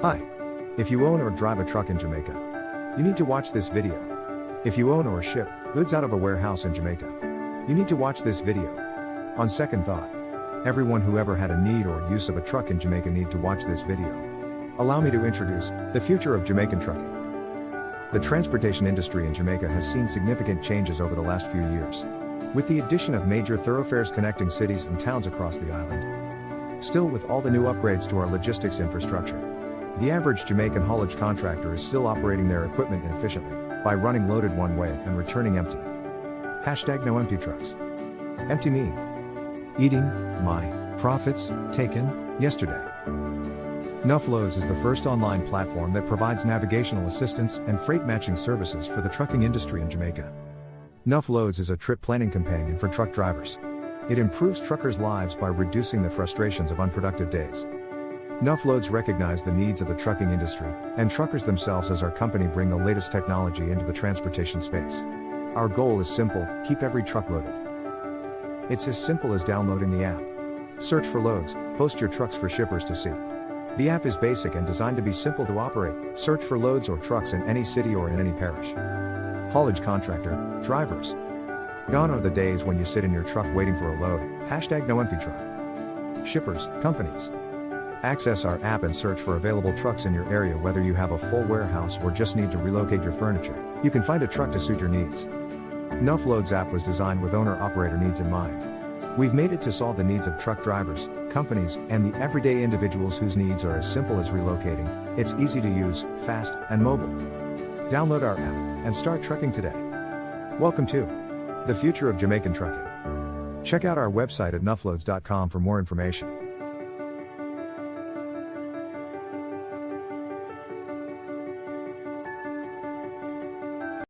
Hi. If you own or drive a truck in Jamaica, you need to watch this video. If you own or ship goods out of a warehouse in Jamaica, you need to watch this video. On second thought, everyone who ever had a need or use of a truck in Jamaica need to watch this video. Allow me to introduce the future of Jamaican trucking. The transportation industry in Jamaica has seen significant changes over the last few years, with the addition of major thoroughfares connecting cities and towns across the island. Still, with all the new upgrades to our logistics infrastructure, the average Jamaican haulage contractor is still operating their equipment inefficiently, by running loaded one way and returning empty. #No empty trucks. Empty me. Eating my profits taken yesterday. Nuff Loads is the first online platform that provides navigational assistance and freight matching services for the trucking industry in Jamaica. Nuff Loads is a trip planning companion for truck drivers. It improves truckers' lives by reducing the frustrations of unproductive days. Nuff Loads recognize the needs of the trucking industry, and truckers themselves as our company bring the latest technology into the transportation space. Our goal is simple: keep every truck loaded. It's as simple as downloading the app. Search for loads, post your trucks for shippers to see. The app is basic and designed to be simple to operate. Search for loads or trucks in any city or in any parish. Haulage contractor, drivers. Gone are the days when you sit in your truck waiting for a load. #No empty truck. Shippers, companies. Access our app and search for available trucks in your area. Whether you have a full warehouse or just need to relocate your furniture, you can find a truck to suit your needs. Nuff Loads app was designed with owner-operator needs in mind. We've made it to solve the needs of truck drivers, companies, and the everyday individuals whose needs are as simple as relocating. It's easy to use, fast, and mobile. Download our app and start trucking today. Welcome to the future of Jamaican trucking. Check out our website at nuffloads.com for more information.